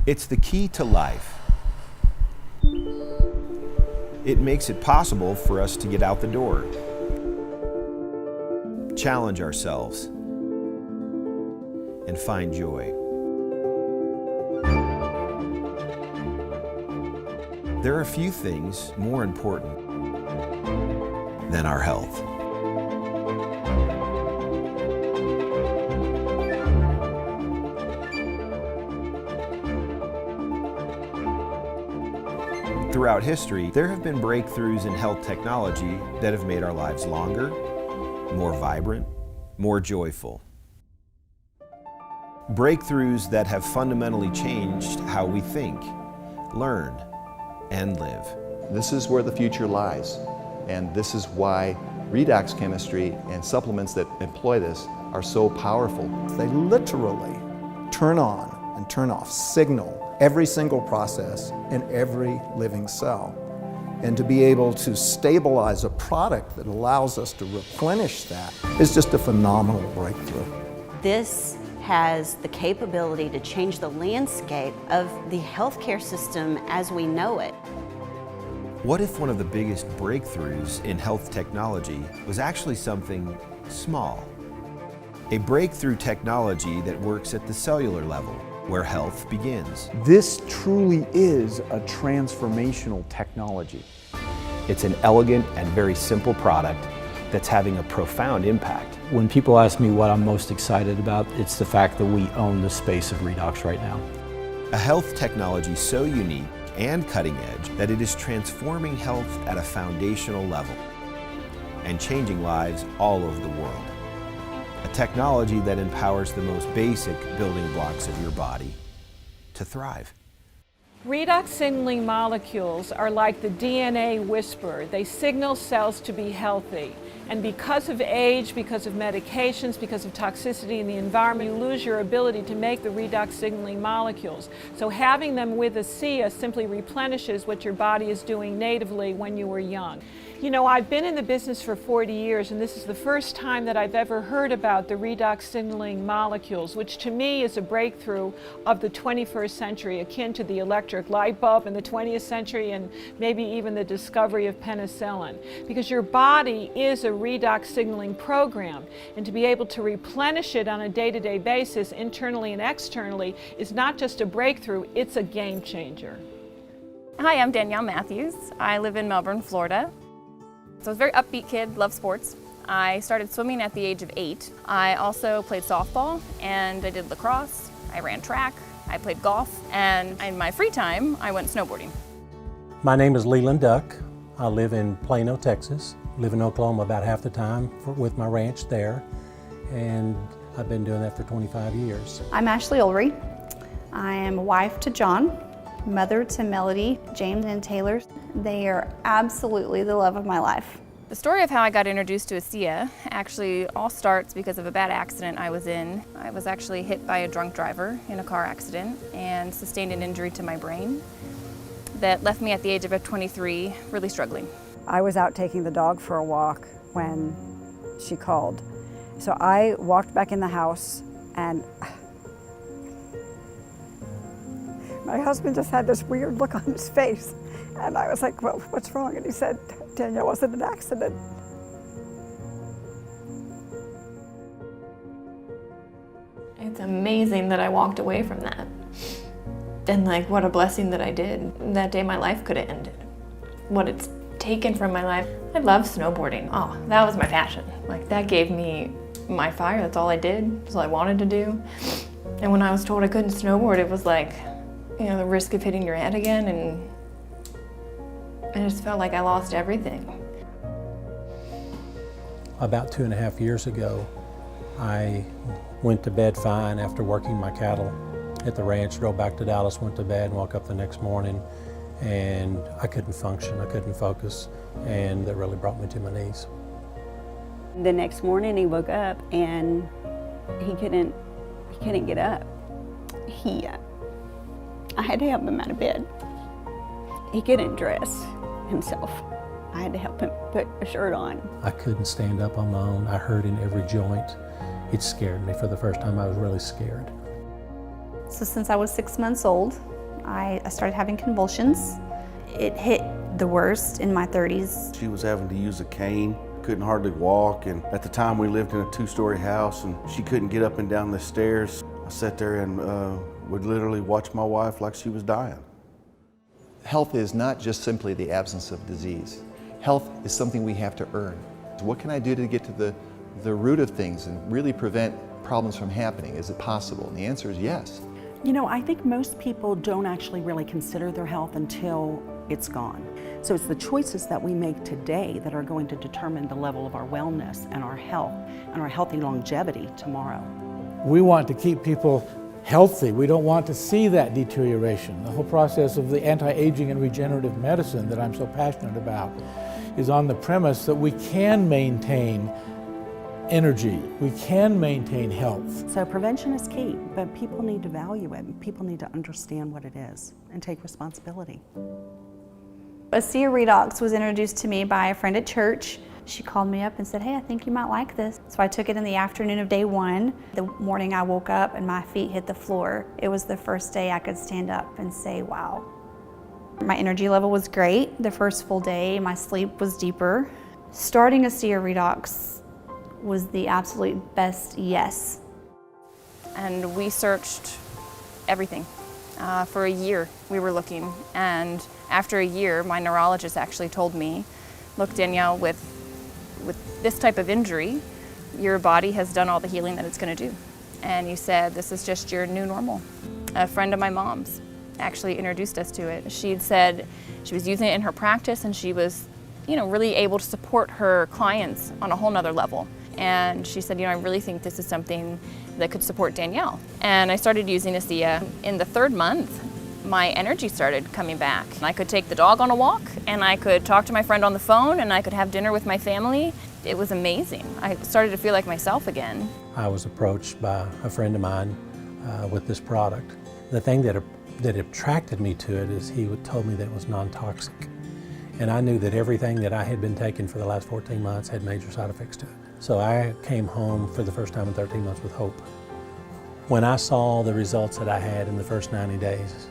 It's the key to life. It makes it possible for us to get out the door, challenge ourselves, and find joy. There are few things more important than our health. Throughout history, there have been breakthroughs in health technology that have made our lives longer, more vibrant, more joyful. Breakthroughs that have fundamentally changed how we think, learn, and live. This is where the future lies, and this is why redox chemistry and supplements that employ this are so powerful. They literally turn on and turn off, signal every single process in every living cell. And to be able to stabilize a product that allows us to replenish that is just a phenomenal breakthrough. This has the capability to change the landscape of the healthcare system as we know it. What if one of the biggest breakthroughs in health technology was actually something small? A breakthrough technology that works at the cellular level, where health begins. This truly is a transformational technology. It's an elegant and very simple product that's having a profound impact. When people ask me what I'm most excited about, it's the fact that we own the space of redox right now. A health technology so unique and cutting edge that it is transforming health at a foundational level and changing lives all over the world. A technology that empowers the most basic building blocks of your body to thrive. Redox signaling molecules are like the DNA whisperer. They signal cells to be healthy. And because of age, because of medications, because of toxicity in the environment, you lose your ability to make the redox signaling molecules. So having them with ASEA simply replenishes what your body is doing natively when you were young. You know, I've been in the business for 40 years, and this is the first time that I've ever heard about the redox signaling molecules, which to me is a breakthrough of the 21st century, akin to the electric light bulb in the 20th century and maybe even the discovery of penicillin. Because your body is a redox signaling program, and to be able to replenish it on a day-to-day basis, internally and externally, is not just a breakthrough, it's a game changer. Hi, I'm Danielle Matthews. I live in Melbourne, Florida. So I was a very upbeat kid, loved sports. I started swimming at the age of 8. I also played softball and I did lacrosse. I ran track, I played golf, and in my free time, I went snowboarding. My name is Leland Duck. I live in Plano, Texas. Live in Oklahoma about half the time with my ranch there, and I've been doing that for 25 years. I'm Ashley Ulrey. I am a wife to John, mother to Melody, James, and Taylor. They are absolutely the love of my life. The story of how I got introduced to ASEA actually all starts because of a bad accident I was in. I was actually hit by a drunk driver in a car accident and sustained an injury to my brain that left me at the age of 23 really struggling. I was out taking the dog for a walk when she called. So I walked back in the house and my husband just had this weird look on his face. And I was like, well, what's wrong? And he said, Danielle, was it an accident? It's amazing that I walked away from that. And like, what a blessing that I did. That day my life could have ended. What it's taken from my life. I love snowboarding. Oh, that was my passion. Like, that gave me my fire. That's all I did. That's all I wanted to do. And when I was told I couldn't snowboard, it was like, you know, the risk of hitting your head again, and I just felt like I lost everything. About 2.5 years ago, I went to bed fine after working my cattle at the ranch, drove back to Dallas, went to bed, and woke up the next morning, and I couldn't function, I couldn't focus, and that really brought me to my knees. The next morning he woke up and he couldn't get up. I had to help him out of bed. He couldn't dress himself. I had to help him put a shirt on. I couldn't stand up on my own. I hurt in every joint. It scared me. For the first time, I was really scared. So since I was 6 months old, I started having convulsions. It hit the worst in my 30s. She was having to use a cane, couldn't hardly walk, and at the time we lived in a 2-story house and she couldn't get up and down the stairs. I sat there and would literally watch my wife like she was dying. Health is not just simply the absence of disease. Health is something we have to earn. What can I do to get to the root of things and really prevent problems from happening? Is it possible? And the answer is yes. You know, I think most people don't actually really consider their health until it's gone. So it's the choices that we make today that are going to determine the level of our wellness and our health and our healthy longevity tomorrow. We want to keep people healthy. We don't want to see that deterioration. The whole process of the anti-aging and regenerative medicine that I'm so passionate about is on the premise that we can maintain energy, we can maintain health. So prevention is key, but people need to value it. People need to understand what it is and take responsibility. ASEA REDOX was introduced to me by a friend at church. She called me up and said, hey, I think you might like this. So I took it in the afternoon of day 1. The morning I woke up and my feet hit the floor. It was the first day I could stand up and say, wow. My energy level was great. The first full day, my sleep was deeper. Starting ASEA REDOX was the absolute best yes. And we searched everything. For a year we were looking, and after a year my neurologist actually told me, look Danielle, with this type of injury, your body has done all the healing that it's going to do. And he said, this is just your new normal. A friend of my mom's actually introduced us to it. She'd said she was using it in her practice and she was, really able to support her clients on a whole nother level. And she said, I really think this is something that could support Danielle. And I started using ASEA. In the 3rd month, my energy started coming back. I could take the dog on a walk, and I could talk to my friend on the phone, and I could have dinner with my family. It was amazing. I started to feel like myself again. I was approached by a friend of mine with this product. The thing that attracted me to it is he told me that it was non-toxic. And I knew that everything that I had been taking for the last 14 months had major side effects to it. So I came home for the first time in 13 months with hope. When I saw the results that I had in the first 90 days,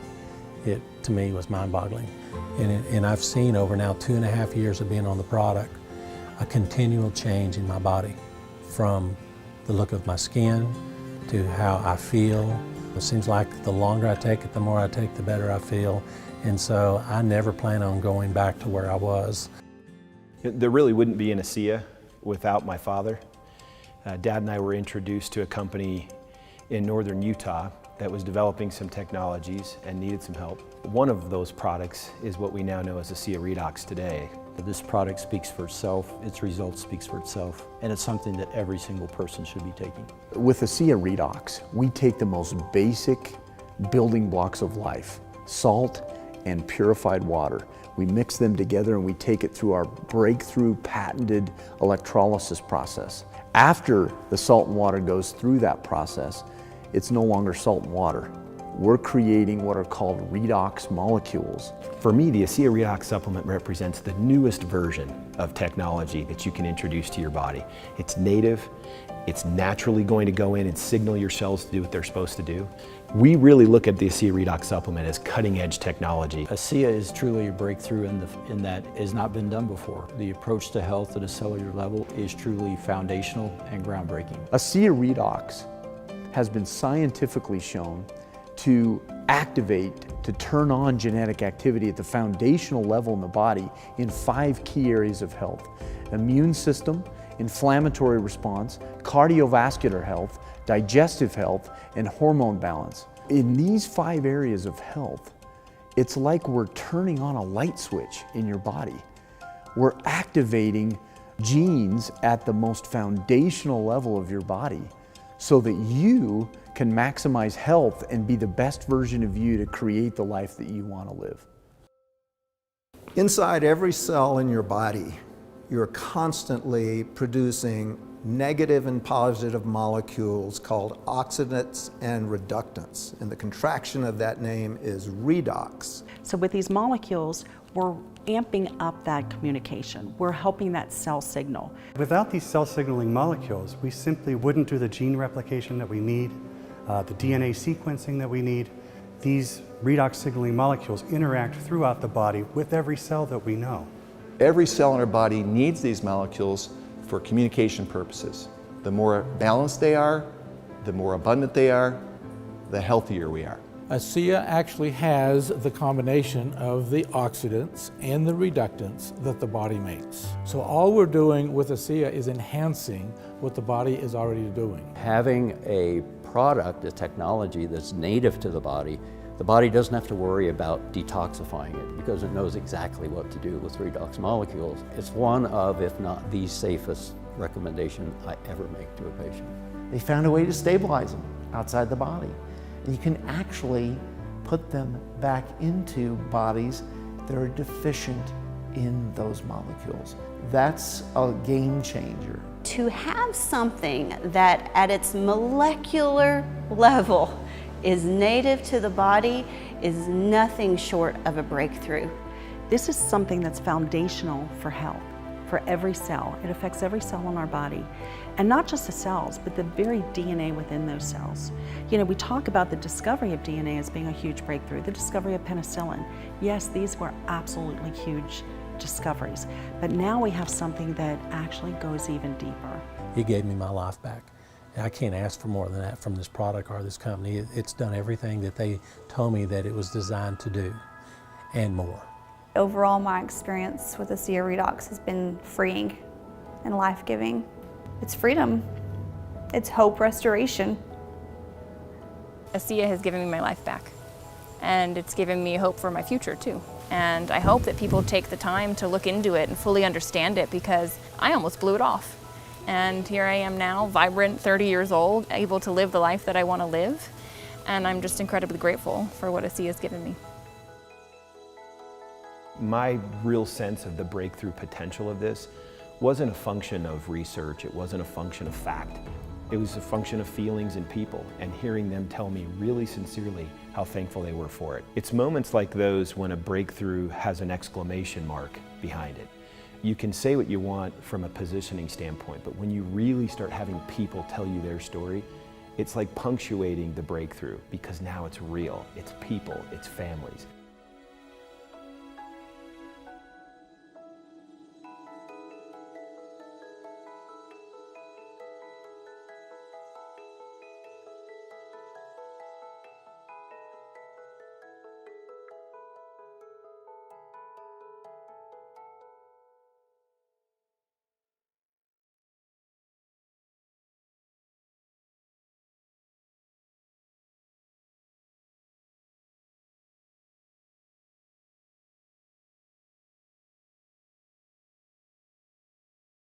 it to me was mind-boggling. And I've seen over now 2.5 years of being on the product, a continual change in my body, from the look of my skin to how I feel. It seems like the longer I take it, the more I take, the better I feel. And so I never plan on going back to where I was. There really wouldn't be an ASEA without my father. Dad and I were introduced to a company in northern Utah that was developing some technologies and needed some help. One of those products is what we now know as ASEA REDOX today. This product speaks for itself, its results speaks for itself, and it's something that every single person should be taking. With ASEA REDOX, we take the most basic building blocks of life, salt and purified water. We mix them together and we take it through our breakthrough patented electrolysis process. After the salt and water goes through that process, it's no longer salt and water. We're creating what are called redox molecules. For me, the ASEA REDOX supplement represents the newest version of technology that you can introduce to your body. It's native, it's naturally going to go in and signal your cells to do what they're supposed to do. We really look at the ASEA REDOX supplement as cutting-edge technology. ASEA is truly a breakthrough in that it has not been done before. The approach to health at a cellular level is truly foundational and groundbreaking. ASEA REDOX has been scientifically shown to activate, to turn on genetic activity at the foundational level in the body in 5 key areas of health: immune system, inflammatory response, cardiovascular health, digestive health, and hormone balance. In these 5 areas of health, it's like we're turning on a light switch in your body. We're activating genes at the most foundational level of your body so that you can maximize health and be the best version of you to create the life that you want to live. Inside every cell in your body, you're constantly producing negative and positive molecules called oxidants and reductants. And the contraction of that name is redox. So with these molecules, we're amping up that communication. We're helping that cell signal. Without these cell signaling molecules, we simply wouldn't do the gene replication that we need. the DNA sequencing that we need. These redox signaling molecules interact throughout the body with every cell that we know. Every cell in our body needs these molecules for communication purposes. The more balanced they are, the more abundant they are, the healthier we are. ASEA actually has the combination of the oxidants and the reductants that the body makes. So all we're doing with ASEA is enhancing what the body is already doing. Having a product, a technology that's native to the body doesn't have to worry about detoxifying it because it knows exactly what to do with redox molecules. It's one of, if not the safest recommendation I ever make to a patient. They found a way to stabilize them outside the body. And you can actually put them back into bodies that are deficient in those molecules. That's a game changer. To have something that at its molecular level is native to the body is nothing short of a breakthrough. This is something that's foundational for health, for every cell. It affects every cell in our body. And not just the cells, but the very DNA within those cells. You know, we talk about the discovery of DNA as being a huge breakthrough, the discovery of penicillin. Yes, these were absolutely huge discoveries, but now we have something that actually goes even deeper. It gave me my life back. I can't ask for more than that from this product or this company. It's done everything that they told me that it was designed to do, and more. Overall, my experience with ASEA REDOX has been freeing and life-giving. It's freedom. It's hope restoration. ASEA has given me my life back, and it's given me hope for my future too. And I hope that people take the time to look into it and fully understand it, because I almost blew it off. And here I am now, vibrant, 30 years old, able to live the life that I want to live. And I'm just incredibly grateful for what ASEA has given me. My real sense of the breakthrough potential of this wasn't a function of research, it wasn't a function of fact. It was a function of feelings and people, and hearing them tell me really sincerely how thankful they were for it. It's moments like those when a breakthrough has an exclamation mark behind it. You can say what you want from a positioning standpoint, but when you really start having people tell you their story, it's like punctuating the breakthrough, because now it's real, it's people, it's families.